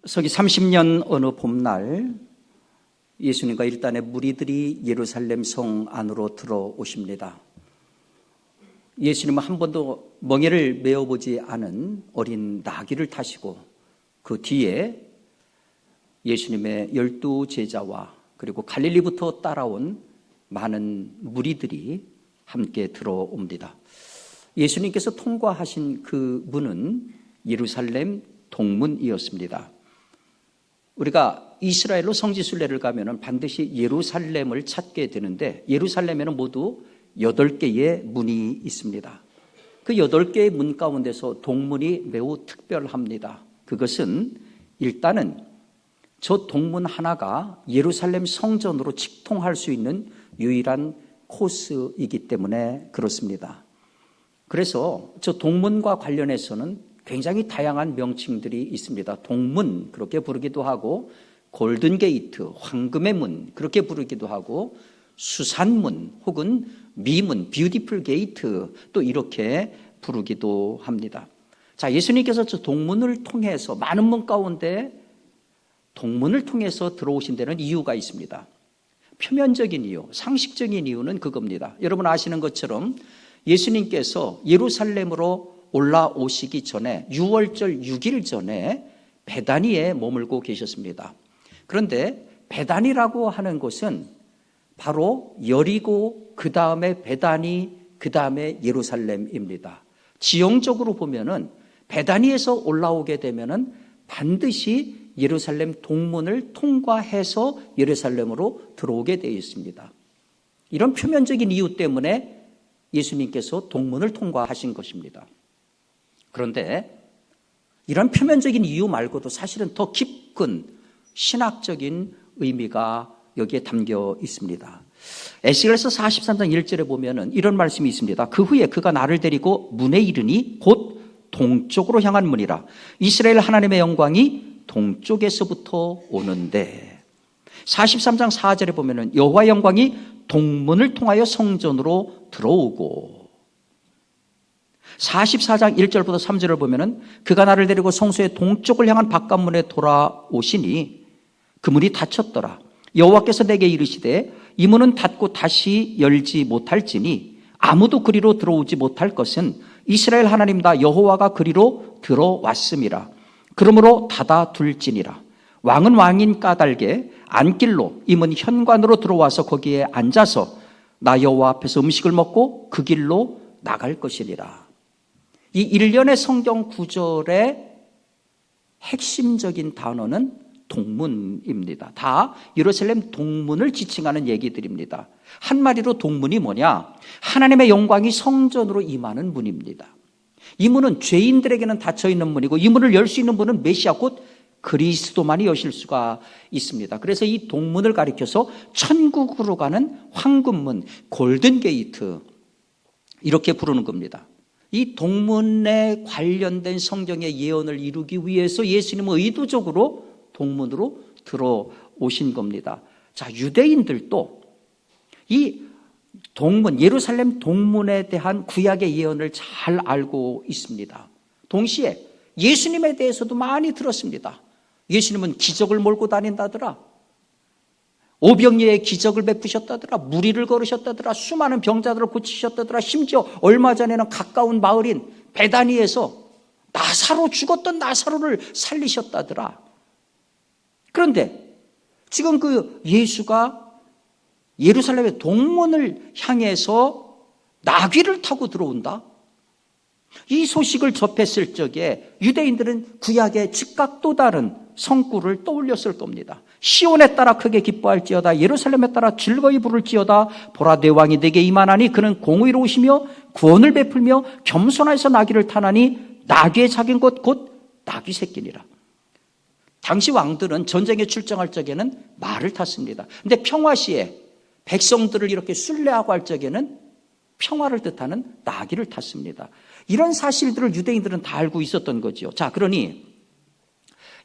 서기 30년 어느 봄날 예수님과 일단의 무리들이 예루살렘 성 안으로 들어오십니다. 예수님은 한 번도 멍에를 메어보지 않은 어린 나귀를 타시고 그 뒤에 예수님의 12 제자와 그리고 갈릴리부터 따라온 많은 무리들이 함께 들어옵니다. 예수님께서 통과하신 그 문은 예루살렘 동문이었습니다. 우리가 이스라엘로 성지순례를 가면은 반드시 예루살렘을 찾게 되는데 예루살렘에는 모두 8개의 문이 있습니다. 그 8개의 문 가운데서 동문이 매우 특별합니다. 그것은 일단은 저 동문 하나가 예루살렘 성전으로 직통할 수 있는 유일한 코스이기 때문에 그렇습니다. 그래서 저 동문과 관련해서는 굉장히 다양한 명칭들이 있습니다. 동문 그렇게 부르기도 하고 골든게이트, 황금의 문 그렇게 부르기도 하고 수산문 혹은 미문, 뷰티풀 게이트 또 이렇게 부르기도 합니다. 자, 예수님께서 저 동문을 통해서 많은 문 가운데 동문을 통해서 들어오신 데는 이유가 있습니다. 표면적인 이유, 상식적인 이유는 그겁니다. 여러분 아시는 것처럼 예수님께서 예루살렘으로 올라오시기 전에 6월절 6일 전에 베다니에 머물고 계셨습니다. 그런데 베다니라고 하는 곳은 바로 여리고 그 다음에 베다니 그 다음에 예루살렘입니다. 지형적으로 보면은 베다니에서 올라오게 되면은 반드시 예루살렘 동문을 통과해서 예루살렘으로 들어오게 되어 있습니다. 이런 표면적인 이유 때문에 예수님께서 동문을 통과하신 것입니다. 그런데 이런 표면적인 이유 말고도 사실은 더 깊은 신학적인 의미가 여기에 담겨 있습니다. 에스겔서 43장 1절에 보면은 이런 말씀이 있습니다. 그 후에 그가 나를 데리고 문에 이르니 곧 동쪽으로 향한 문이라. 이스라엘 하나님의 영광이 동쪽에서부터 오는데 43장 4절에 보면은 여호와의 영광이 동문을 통하여 성전으로 들어오고 44장 1절부터 3절을 보면은 그가 나를 데리고 성소의 동쪽을 향한 바깥문에 돌아오시니 그 문이 닫혔더라. 여호와께서 내게 이르시되 이 문은 닫고 다시 열지 못할지니 아무도 그리로 들어오지 못할 것은 이스라엘 하나님이다 여호와가 그리로 들어왔음이라. 그러므로 닫아 둘지니라. 왕은 왕인 까닭에 안길로 이 문 현관으로 들어와서 거기에 앉아서 나 여호와 앞에서 음식을 먹고 그 길로 나갈 것이니라. 이 일련의 성경 구절의 핵심적인 단어는 동문입니다. 다 예루살렘 동문을 지칭하는 얘기들입니다. 한마디로 동문이 뭐냐? 하나님의 영광이 성전으로 임하는 문입니다. 이 문은 죄인들에게는 닫혀있는 문이고 이 문을 열 수 있는 분은 메시아 곧 그리스도만이 여실 수가 있습니다. 그래서 이 동문을 가리켜서 천국으로 가는 황금문, 골든게이트 이렇게 부르는 겁니다. 이 동문에 관련된 성경의 예언을 이루기 위해서 예수님은 의도적으로 동문으로 들어오신 겁니다. 자, 유대인들도 이 동문, 예루살렘 동문에 대한 구약의 예언을 잘 알고 있습니다. 동시에 예수님에 대해서도 많이 들었습니다. 예수님은 기적을 몰고 다닌다더라. 오병이의 기적을 베푸셨다더라. 무리를 걸으셨다더라. 수많은 병자들을 고치셨다더라. 심지어 얼마 전에는 가까운 마을인 베다니에서 나사로 죽었던 나사로를 살리셨다더라. 그런데 지금 그 예수가 예루살렘의 동문을 향해서 나귀를 타고 들어온다. 이 소식을 접했을 적에 유대인들은 구약의 즉각 또 다른 성구를 떠올렸을 겁니다. 시온에 따라 크게 기뻐할지어다. 예루살렘에 따라 즐거이 부를지어다. 보라 내 왕이 내게 임하나니 그는 공의로우시며 구원을 베풀며 겸손하여서 나귀를 타나니 나귀의 작은 것 곧 나귀 새끼니라. 당시 왕들은 전쟁에 출정할 적에는 말을 탔습니다. 그런데 평화시에 백성들을 이렇게 순례하고 할 적에는 평화를 뜻하는 나귀를 탔습니다. 이런 사실들을 유대인들은 다 알고 있었던 거죠. 자, 그러니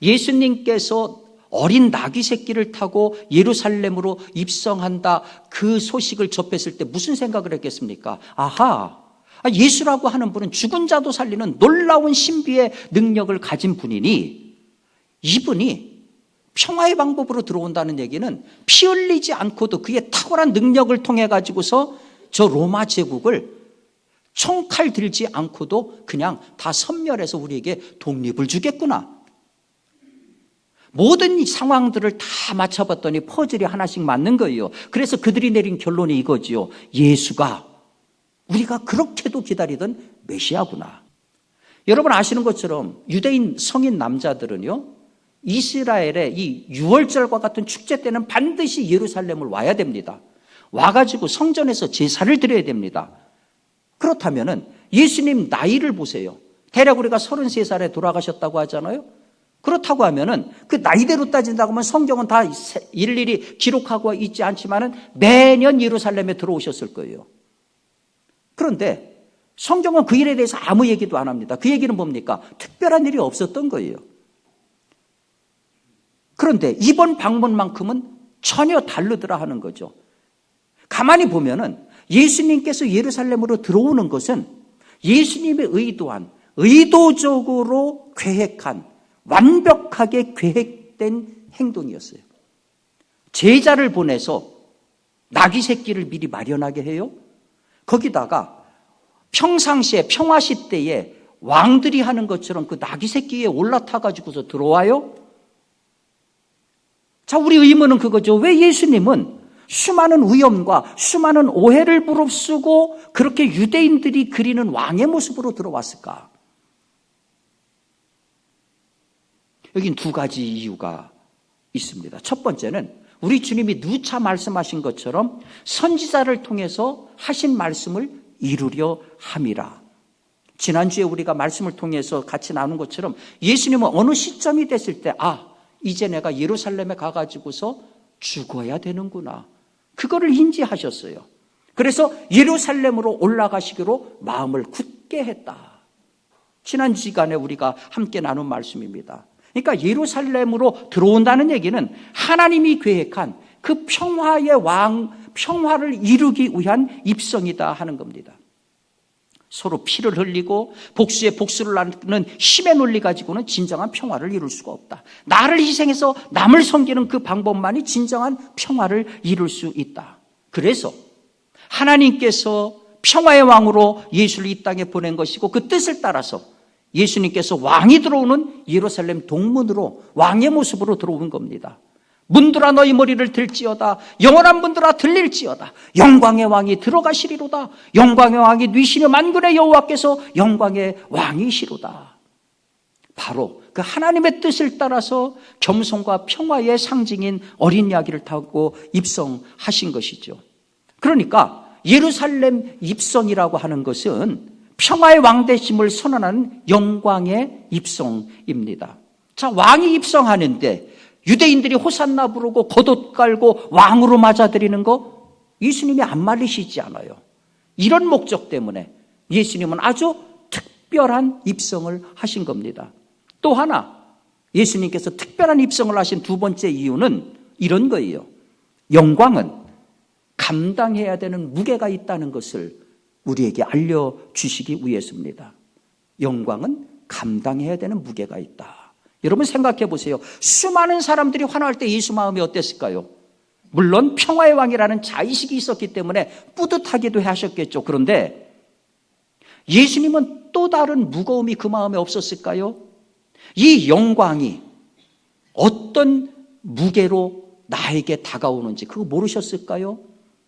예수님께서 어린 나귀 새끼를 타고 예루살렘으로 입성한다 그 소식을 접했을 때 무슨 생각을 했겠습니까? 아하, 예수라고 하는 분은 죽은 자도 살리는 놀라운 신비의 능력을 가진 분이니 이분이 평화의 방법으로 들어온다는 얘기는 피 흘리지 않고도 그의 탁월한 능력을 통해 가지고서 저 로마 제국을 총칼 들지 않고도 그냥 다 섬멸해서 우리에게 독립을 주겠구나. 모든 상황들을 다 맞춰봤더니 퍼즐이 하나씩 맞는 거예요. 그래서 그들이 내린 결론이 이거지요. 예수가 우리가 그렇게도 기다리던 메시아구나. 여러분 아시는 것처럼 유대인 성인 남자들은요, 이스라엘의 이 유월절과 같은 축제 때는 반드시 예루살렘을 와야 됩니다. 와가지고 성전에서 제사를 드려야 됩니다. 그렇다면은 예수님 나이를 보세요. 대략 우리가 33살에 돌아가셨다고 하잖아요. 그렇다고 하면은 그 나이대로 따진다고 하면 성경은 다 일일이 기록하고 있지 않지만은 매년 예루살렘에 들어오셨을 거예요. 그런데 성경은 그 일에 대해서 아무 얘기도 안 합니다. 그 얘기는 뭡니까? 특별한 일이 없었던 거예요. 그런데 이번 방문만큼은 전혀 다르더라 하는 거죠. 가만히 보면은 예수님께서 예루살렘으로 들어오는 것은 예수님의 의도한, 의도적으로 계획한, 완벽하게 계획된 행동이었어요. 제자를 보내서 나귀 새끼를 미리 마련하게 해요. 거기다가 평상시에 평화시 때에 왕들이 하는 것처럼 그 나귀 새끼에 올라타 가지고서 들어와요. 자, 우리 의문은 그거죠. 왜 예수님은 수많은 위험과 수많은 오해를 무릅쓰고 그렇게 유대인들이 그리는 왕의 모습으로 들어왔을까? 여긴 두 가지 이유가 있습니다. 첫 번째는 우리 주님이 누차 말씀하신 것처럼 선지자를 통해서 하신 말씀을 이루려 함이라. 지난주에 우리가 말씀을 통해서 같이 나눈 것처럼 예수님은 어느 시점이 됐을 때 이제 내가 예루살렘에 가가지고서 죽어야 되는구나. 그거를 인지하셨어요. 그래서 예루살렘으로 올라가시기로 마음을 굳게 했다. 지난 시간에 우리가 함께 나눈 말씀입니다. 그러니까 예루살렘으로 들어온다는 얘기는 하나님이 계획한 그 평화의 평화를 이루기 위한 입성이다 하는 겁니다. 서로 피를 흘리고 복수에 복수를 하는 힘의 논리 가지고는 진정한 평화를 이룰 수가 없다. 나를 희생해서 남을 섬기는 그 방법만이 진정한 평화를 이룰 수 있다. 그래서 하나님께서 평화의 왕으로 예수를 이 땅에 보낸 것이고 그 뜻을 따라서 예수님께서 왕이 들어오는 예루살렘 동문으로 왕의 모습으로 들어온 겁니다. 문들아 너희 머리를 들지어다. 영원한 문들아 들릴지어다. 영광의 왕이 들어가시리로다. 영광의 왕이 뉘시며 만군의 여호와께서 영광의 왕이시로다. 바로 그 하나님의 뜻을 따라서 겸손과 평화의 상징인 어린 야기를 타고 입성하신 것이죠. 그러니까 예루살렘 입성이라고 하는 것은 평화의 왕되심을 선언하는 영광의 입성입니다. 자, 왕이 입성하는데 유대인들이 호산나 부르고 겉옷 깔고 왕으로 맞아들이는 거 예수님이 안 말리시지 않아요. 이런 목적 때문에 예수님은 아주 특별한 입성을 하신 겁니다. 또 하나 예수님께서 특별한 입성을 하신 두 번째 이유는 이런 거예요. 영광은 감당해야 되는 무게가 있다는 것을 우리에게 알려주시기 위해서입니다. 영광은 감당해야 되는 무게가 있다. 여러분 생각해 보세요. 수많은 사람들이 환호할 때 예수 마음이 어땠을까요? 물론 평화의 왕이라는 자의식이 있었기 때문에 뿌듯하기도 하셨겠죠. 그런데 예수님은 또 다른 무거움이 그 마음에 없었을까요? 이 영광이 어떤 무게로 나에게 다가오는지 그거 모르셨을까요?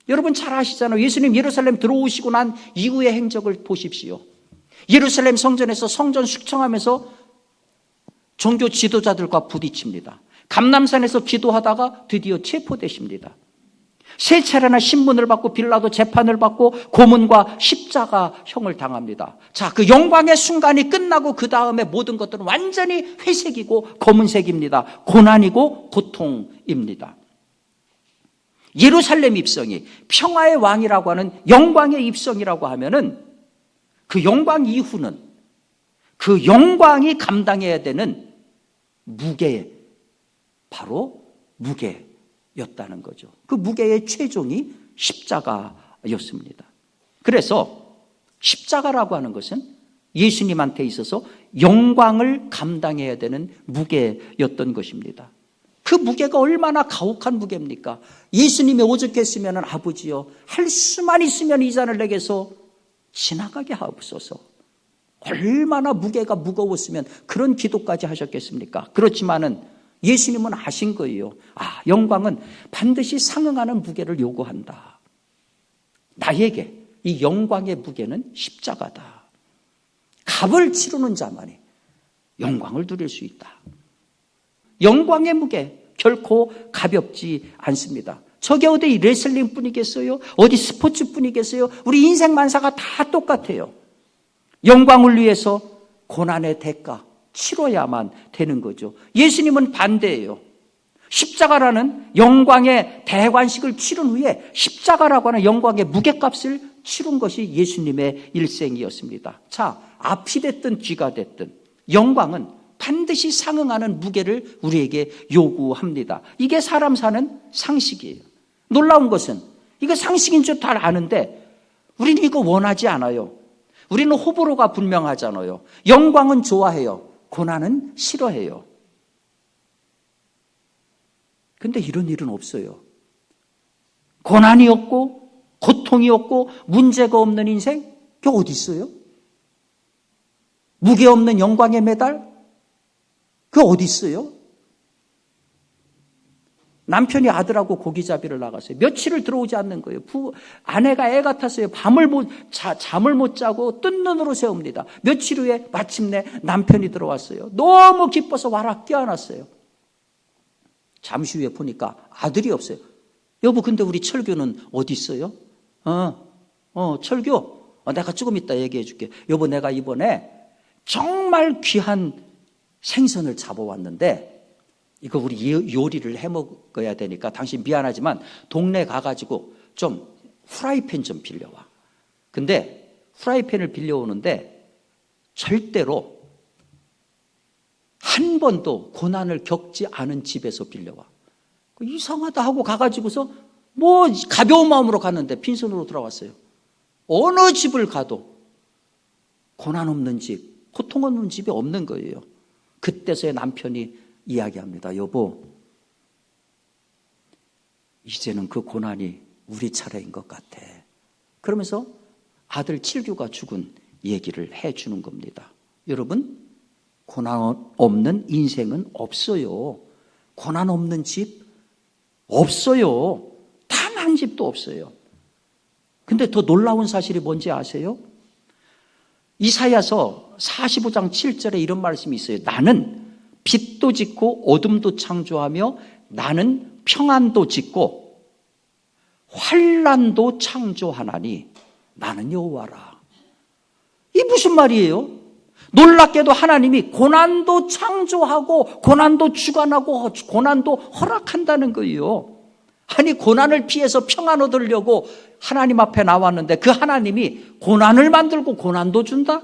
여러분 잘 아시잖아요. 예수님 예루살렘 들어오시고 난 이후의 행적을 보십시오. 예루살렘 성전에서 성전 숙청하면서 종교 지도자들과 부딪힙니다. 감람산에서 기도하다가 드디어 체포되십니다. 세 차례나 신문을 받고 빌라도 재판을 받고 고문과 십자가형을 당합니다. 자, 그 영광의 순간이 끝나고 그 다음에 모든 것들은 완전히 회색이고 검은색입니다. 고난이고 고통입니다. 예루살렘 입성이 평화의 왕이라고 하는 영광의 입성이라고 하면은 그 영광 이후는 그 영광이 감당해야 되는 무게, 바로 무게였다는 거죠. 그 무게의 최종이 십자가였습니다. 그래서 십자가라고 하는 것은 예수님한테 있어서 영광을 감당해야 되는 무게였던 것입니다. 그 무게가 얼마나 가혹한 무게입니까? 예수님이 오죽했으면 아버지여 할 수만 있으면 이 잔을 내게서 지나가게 하옵소서. 얼마나 무게가 무거웠으면 그런 기도까지 하셨겠습니까? 그렇지만은 예수님은 아신 거예요. 영광은 반드시 상응하는 무게를 요구한다. 나에게 이 영광의 무게는 십자가다. 값을 치르는 자만이 영광을 누릴 수 있다. 영광의 무게 결코 가볍지 않습니다. 저게 어디 레슬링 뿐이겠어요? 어디 스포츠 뿐이겠어요? 우리 인생 만사가 다 똑같아요. 영광을 위해서 고난의 대가 치러야만 되는 거죠. 예수님은 반대예요. 십자가라는 영광의 대관식을 치른 후에 십자가라고 하는 영광의 무게값을 치른 것이 예수님의 일생이었습니다. 자, 앞이 됐든 뒤가 됐든 영광은 반드시 상응하는 무게를 우리에게 요구합니다. 이게 사람 사는 상식이에요. 놀라운 것은 이거 상식인 줄 다 아는데 우리는 이거 원하지 않아요. 우리는 호불호가 분명하잖아요. 영광은 좋아해요. 고난은 싫어해요. 근데 이런 일은 없어요. 고난이 없고 고통이 없고 문제가 없는 인생? 그게 어디 있어요? 무게 없는 영광의 메달? 그게 어디 있어요? 남편이 아들하고 고기잡이를 나갔어요. 며칠을 들어오지 않는 거예요. 아내가 애 같았어요. 잠을 못 자고 뜬 눈으로 세웁니다. 며칠 후에 마침내 남편이 들어왔어요. 너무 기뻐서 와라 껴안았어요. 잠시 후에 보니까 아들이 없어요. 여보, 근데 우리 철규는 어디 있어요? 철규. 내가 조금 이따 얘기해 줄게. 여보, 내가 이번에 정말 귀한 생선을 잡아왔는데 이거 우리 요리를 해 먹어야 되니까 당신 미안하지만 동네 가가지고 좀 후라이팬 좀 빌려와. 근데 후라이팬을 빌려오는데 절대로 한 번도 고난을 겪지 않은 집에서 빌려와. 이상하다 하고 가가지고서 뭐 가벼운 마음으로 갔는데 빈손으로 돌아왔어요. 어느 집을 가도 고난 없는 집, 고통 없는 집이 없는 거예요. 그때서야 남편이 이야기합니다. 여보, 이제는 그 고난이 우리 차례인 것 같아. 그러면서 아들 칠규가 죽은 얘기를 해주는 겁니다. 여러분, 고난 없는 인생은 없어요. 고난 없는 집 없어요. 단 한 집도 없어요. 근데 더 놀라운 사실이 뭔지 아세요? 이사야서 45장 7절에 이런 말씀이 있어요. 나는 빛도 짓고 어둠도 창조하며 나는 평안도 짓고 환난도 창조하나니 나는 여호와라. 이게 무슨 말이에요? 놀랍게도 하나님이 고난도 창조하고 고난도 주관하고 고난도 허락한다는 거예요. 아니, 고난을 피해서 평안 얻으려고 하나님 앞에 나왔는데 그 하나님이 고난을 만들고 고난도 준다?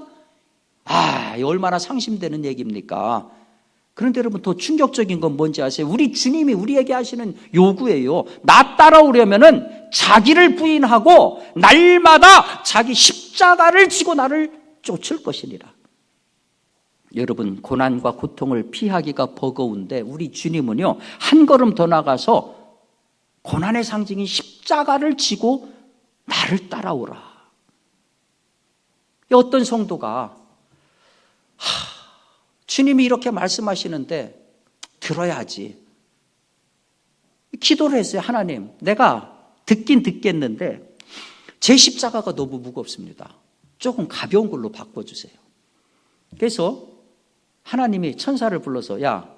이거 얼마나 상심되는 얘기입니까? 그런데 여러분, 더 충격적인 건 뭔지 아세요? 우리 주님이 우리에게 하시는 요구예요. 나 따라오려면은 자기를 부인하고 날마다 자기 십자가를 지고 나를 쫓을 것이니라. 여러분, 고난과 고통을 피하기가 버거운데 우리 주님은요, 한 걸음 더 나가서 고난의 상징인 십자가를 지고 나를 따라오라. 어떤 성도가 주님이 이렇게 말씀하시는데 들어야지. 기도를 했어요. 하나님, 내가 듣긴 듣겠는데 제 십자가가 너무 무겁습니다. 조금 가벼운 걸로 바꿔주세요. 그래서 하나님이 천사를 불러서, 야,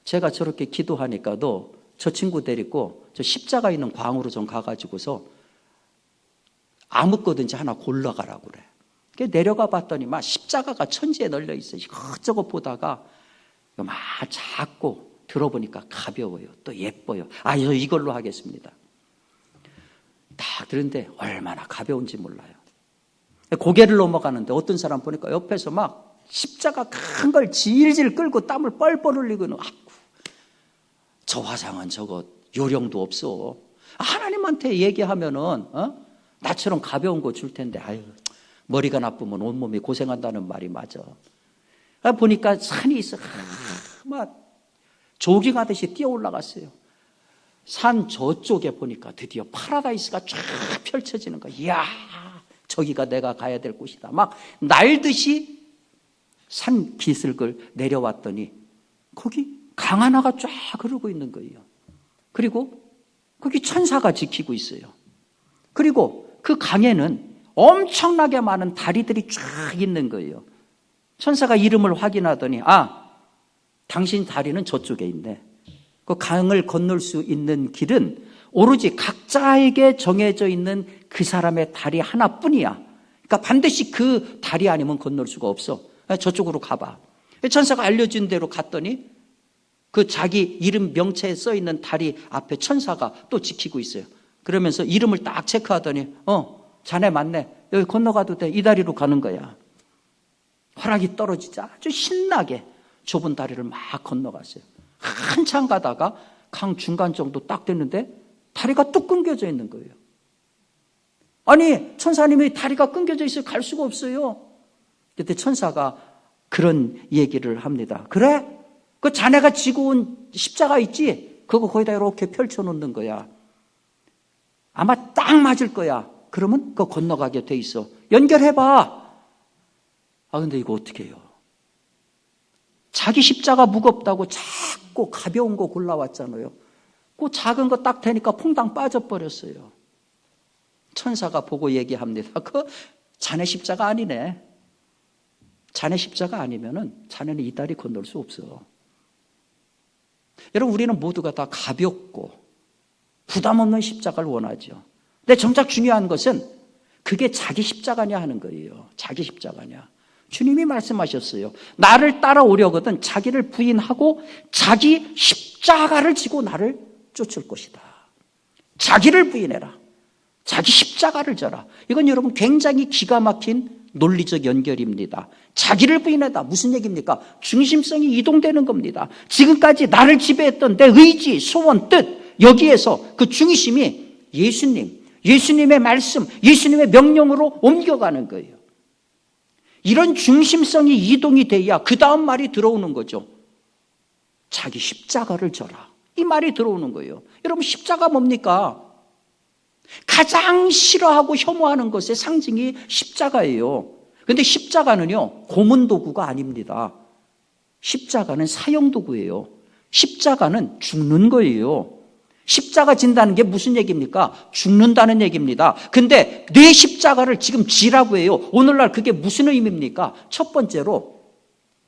제가 저렇게 기도하니까 너 저 친구 데리고 저 십자가 있는 광으로 좀 가가지고서 아무 거든지 하나 골라가라고 그래. 내려가 봤더니 막 십자가가 천지에 널려 있어요. 이것저것 보다가 막 작고 들어보니까 가벼워요. 또 예뻐요. 이걸로 하겠습니다. 딱 들은데 얼마나 가벼운지 몰라요. 고개를 넘어가는데 어떤 사람 보니까 옆에서 막 십자가 큰 걸 질질 끌고 땀을 뻘뻘 흘리고는 저 화상은 저거 요령도 없어. 하나님한테 얘기하면은 나처럼 가벼운 거 줄 텐데 머리가 나쁘면 온몸이 고생한다는 말이 맞아. 보니까 산이 있어. 막 조깅하듯이 뛰어 올라갔어요. 산 저쪽에 보니까 드디어 파라다이스가 쫙 펼쳐지는 거야. 이야, 저기가 내가 가야 될 곳이다. 막 날듯이 산 기슭을 내려왔더니 거기 강 하나가 쫙 흐르고 있는 거예요. 그리고 거기 천사가 지키고 있어요. 그리고 그 강에는 엄청나게 많은 다리들이 쫙 있는 거예요. 천사가 이름을 확인하더니 당신 다리는 저쪽에 있네. 그 강을 건널 수 있는 길은 오로지 각자에게 정해져 있는 그 사람의 다리 하나뿐이야. 그러니까 반드시 그 다리 아니면 건널 수가 없어. 저쪽으로 가봐. 천사가 알려준 대로 갔더니 그 자기 이름 명체에 써 있는 다리 앞에 천사가 또 지키고 있어요. 그러면서 이름을 딱 체크하더니 자네 맞네. 여기 건너가도 돼. 이 다리로 가는 거야. 허락이 떨어지자 아주 신나게 좁은 다리를 막 건너갔어요. 한참 가다가 강 중간 정도 딱 됐는데 다리가 뚝 끊겨져 있는 거예요. 아니, 천사님이 다리가 끊겨져 있어요. 갈 수가 없어요. 그때 천사가 그런 얘기를 합니다. 그래? 그 자네가 지고 온 십자가 있지? 그거 거기다 이렇게 펼쳐놓는 거야. 아마 딱 맞을 거야. 그러면 그거 건너가게 돼 있어. 연결해봐. 근데 이거 어떻게 해요? 자기 십자가 무겁다고 자꾸 가벼운 거 골라왔잖아요. 그 작은 거 딱 대니까 퐁당 빠져버렸어요. 천사가 보고 얘기합니다. 그 자네 십자가 아니네. 자네 십자가 아니면은 자네는 이 다리 건널 수 없어. 여러분, 우리는 모두가 다 가볍고 부담 없는 십자가를 원하죠. 근데 정작 중요한 것은 그게 자기 십자가냐 하는 거예요. 자기 십자가냐. 주님이 말씀하셨어요. 나를 따라오려거든 자기를 부인하고 자기 십자가를 지고 나를 쫓을 것이다. 자기를 부인해라. 자기 십자가를 져라. 이건 여러분 굉장히 기가 막힌 논리적 연결입니다. 자기를 부인하다. 무슨 얘기입니까? 중심성이 이동되는 겁니다. 지금까지 나를 지배했던 내 의지, 소원, 뜻, 여기에서 그 중심이 예수님의 말씀, 예수님의 명령으로 옮겨가는 거예요. 이런 중심성이 이동이 돼야 그 다음 말이 들어오는 거죠. 자기 십자가를 져라. 이 말이 들어오는 거예요. 여러분, 십자가 뭡니까? 가장 싫어하고 혐오하는 것의 상징이 십자가예요. 그런데 십자가는요, 고문 도구가 아닙니다. 십자가는 사형 도구예요. 십자가는 죽는 거예요. 십자가 진다는 게 무슨 얘기입니까? 죽는다는 얘기입니다. 근데 내 십자가를 지금 지라고 해요. 오늘날 그게 무슨 의미입니까? 첫 번째로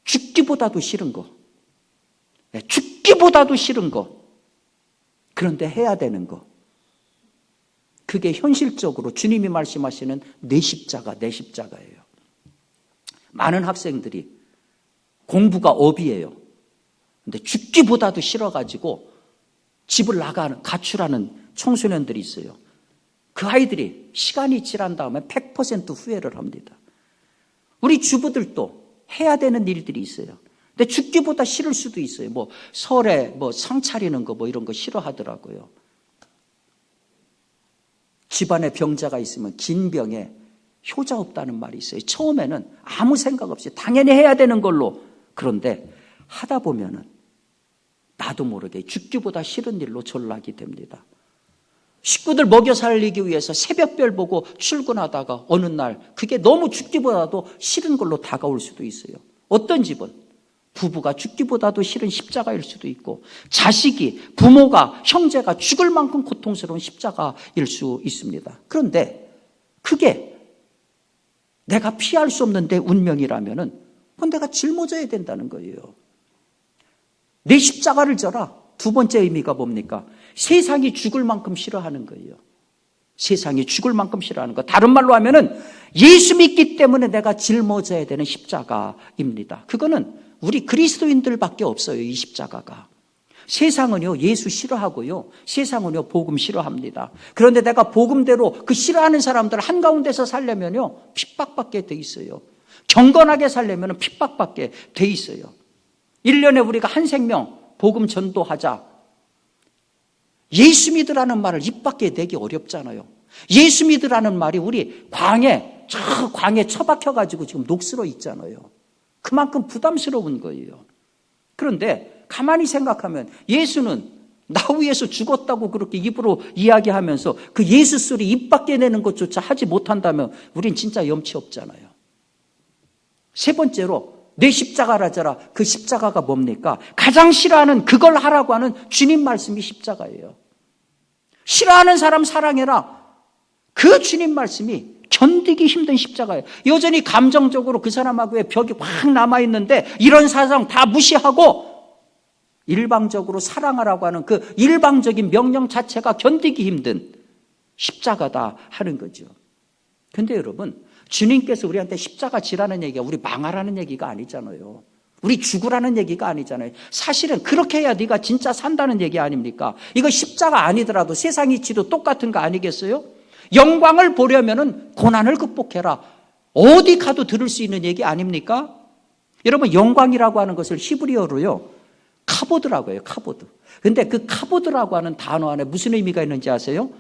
죽기보다도 싫은 거. 죽기보다도 싫은 거. 그런데 해야 되는 거. 그게 현실적으로 주님이 말씀하시는 내 십자가예요. 많은 학생들이 공부가 업이에요. 근데 죽기보다도 싫어가지고 집을 가출하는 청소년들이 있어요. 그 아이들이 시간이 지난 다음에 100% 후회를 합니다. 우리 주부들도 해야 되는 일들이 있어요. 근데 죽기보다 싫을 수도 있어요. 설에 상 차리는 거 이런 거 싫어하더라고요. 집안에 병자가 있으면 긴 병에 효자 없다는 말이 있어요. 처음에는 아무 생각 없이 당연히 해야 되는 걸로. 그런데 하다 보면은 나도 모르게 죽기보다 싫은 일로 전락이 됩니다. 식구들 먹여 살리기 위해서 새벽별 보고 출근하다가 어느 날 그게 너무 죽기보다도 싫은 걸로 다가올 수도 있어요. 어떤 집은 부부가 죽기보다도 싫은 십자가일 수도 있고, 자식이, 부모가, 형제가 죽을 만큼 고통스러운 십자가일 수 있습니다. 그런데 그게 내가 피할 수 없는 내 운명이라면은 그건 내가 짊어져야 된다는 거예요. 내 십자가를 져라. 두 번째 의미가 뭡니까? 세상이 죽을 만큼 싫어하는 거예요. 세상이 죽을 만큼 싫어하는 거. 다른 말로 하면은 예수 믿기 때문에 내가 짊어져야 되는 십자가입니다. 그거는 우리 그리스도인들밖에 없어요. 이 십자가가. 세상은요, 예수 싫어하고요, 세상은요, 복음 싫어합니다. 그런데 내가 복음대로 그 싫어하는 사람들 한가운데서 살려면요, 핍박받게 돼 있어요. 경건하게 살려면 핍박받게 돼 있어요. 1년에 우리가 한 생명 복음 전도하자. 예수 믿으라는 말을 입 밖에 내기 어렵잖아요. 예수 믿으라는 말이 우리 광에 저 광에 처박혀가지고 지금 녹슬어 있잖아요. 그만큼 부담스러운 거예요. 그런데 가만히 생각하면 예수는 나 위해서 죽었다고 그렇게 입으로 이야기하면서 그 예수 소리 입 밖에 내는 것조차 하지 못한다면 우린 진짜 염치 없잖아요. 세 번째로 내 십자가라 져라. 그 십자가가 뭡니까? 가장 싫어하는 그걸 하라고 하는 주님 말씀이 십자가예요. 싫어하는 사람 사랑해라. 그 주님 말씀이 견디기 힘든 십자가예요. 여전히 감정적으로 그 사람하고의 벽이 확 남아있는데 이런 사상 다 무시하고 일방적으로 사랑하라고 하는 그 일방적인 명령 자체가 견디기 힘든 십자가다 하는 거죠. 근데 여러분, 주님께서 우리한테 십자가 지라는 얘기가 우리 망하라는 얘기가 아니잖아요. 우리 죽으라는 얘기가 아니잖아요. 사실은 그렇게 해야 네가 진짜 산다는 얘기 아닙니까? 이거 십자가 아니더라도 세상 이치도 똑같은 거 아니겠어요? 영광을 보려면은 고난을 극복해라. 어디 가도 들을 수 있는 얘기 아닙니까? 여러분, 영광이라고 하는 것을 히브리어로요, 카보드라고 해요. 카보드. 근데 그 카보드라고 하는 단어 안에 무슨 의미가 있는지 아세요?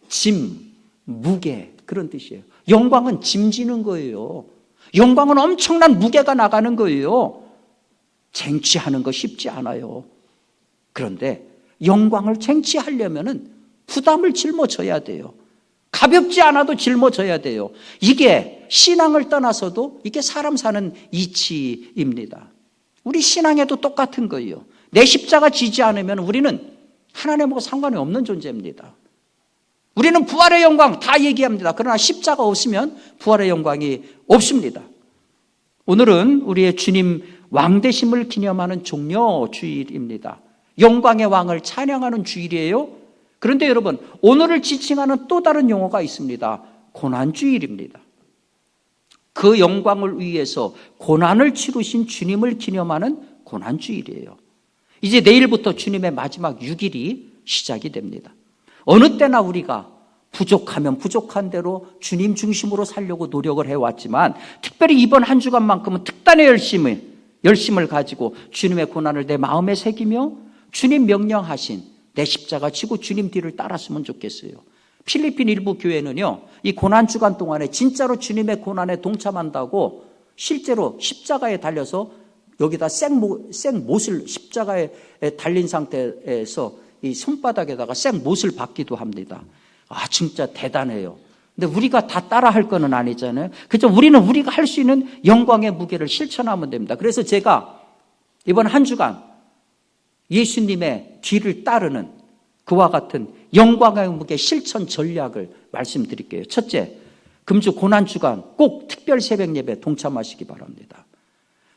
짐, 무게, 그런 뜻이에요. 영광은 짐지는 거예요. 영광은 엄청난 무게가 나가는 거예요. 쟁취하는 거 쉽지 않아요. 그런데 영광을 쟁취하려면은 부담을 짊어져야 돼요. 가볍지 않아도 짊어져야 돼요. 이게 신앙을 떠나서도 이게 사람 사는 이치입니다. 우리 신앙에도 똑같은 거예요. 내 십자가 지지 않으면 우리는 하나님하고 상관이 없는 존재입니다. 우리는 부활의 영광 다 얘기합니다. 그러나 십자가 없으면 부활의 영광이 없습니다. 오늘은 우리의 주님 왕되심을 기념하는 종려주일입니다. 영광의 왕을 찬양하는 주일이에요. 그런데 여러분, 오늘을 지칭하는 또 다른 용어가 있습니다. 고난주일입니다. 그 영광을 위해서 고난을 치르신 주님을 기념하는 고난주일이에요. 이제 내일부터 주님의 마지막 6일이 시작이 됩니다. 어느 때나 우리가 부족하면 부족한 대로 주님 중심으로 살려고 노력을 해왔지만 특별히 이번 한 주간만큼은 특단의 열심을 가지고 주님의 고난을 내 마음에 새기며 주님 명령하신 내 십자가 지고 주님 뒤를 따랐으면 좋겠어요. 필리핀 일부 교회는요, 이 고난주간 동안에 진짜로 주님의 고난에 동참한다고 실제로 십자가에 달려서 여기다 생못을 십자가에 달린 상태에서 이 손바닥에다가 생못을 박기도 합니다. 아, 진짜 대단해요. 근데 우리가 다 따라 할 거는 아니잖아요. 그죠? 우리는 우리가 할 수 있는 영광의 무게를 실천하면 됩니다. 그래서 제가 이번 한 주간 예수님의 뒤를 따르는 그와 같은 영광의 무게 실천 전략을 말씀드릴게요. 첫째, 금주 고난주간 꼭 특별 새벽 예배 동참하시기 바랍니다.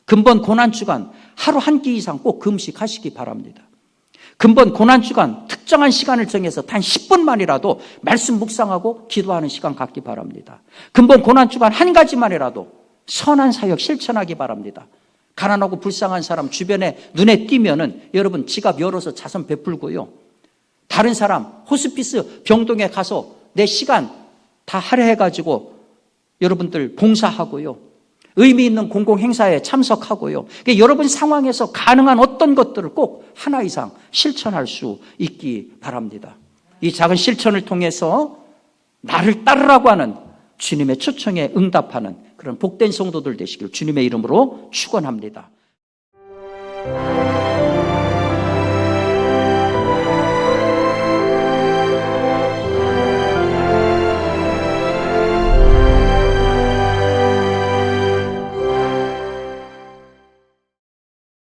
금번 고난주간 하루 한 끼 이상 꼭 금식하시기 바랍니다. 금번 고난주간 특정한 시간을 정해서 단 10분만이라도 말씀 묵상하고 기도하는 시간 갖기 바랍니다. 금번 고난주간 한 가지만이라도 선한 사역 실천하기 바랍니다. 가난하고 불쌍한 사람 주변에 눈에 띄면은 여러분 지갑 열어서 자선 베풀고요. 다른 사람 호스피스 병동에 가서 내 시간 다 할애해가지고 여러분들 봉사하고요. 의미 있는 공공행사에 참석하고요. 그러니까 여러분 상황에서 가능한 어떤 것들을 꼭 하나 이상 실천할 수 있기 바랍니다. 이 작은 실천을 통해서 나를 따르라고 하는 주님의 초청에 응답하는 그런 복된 성도들 되시길 주님의 이름으로 축원합니다.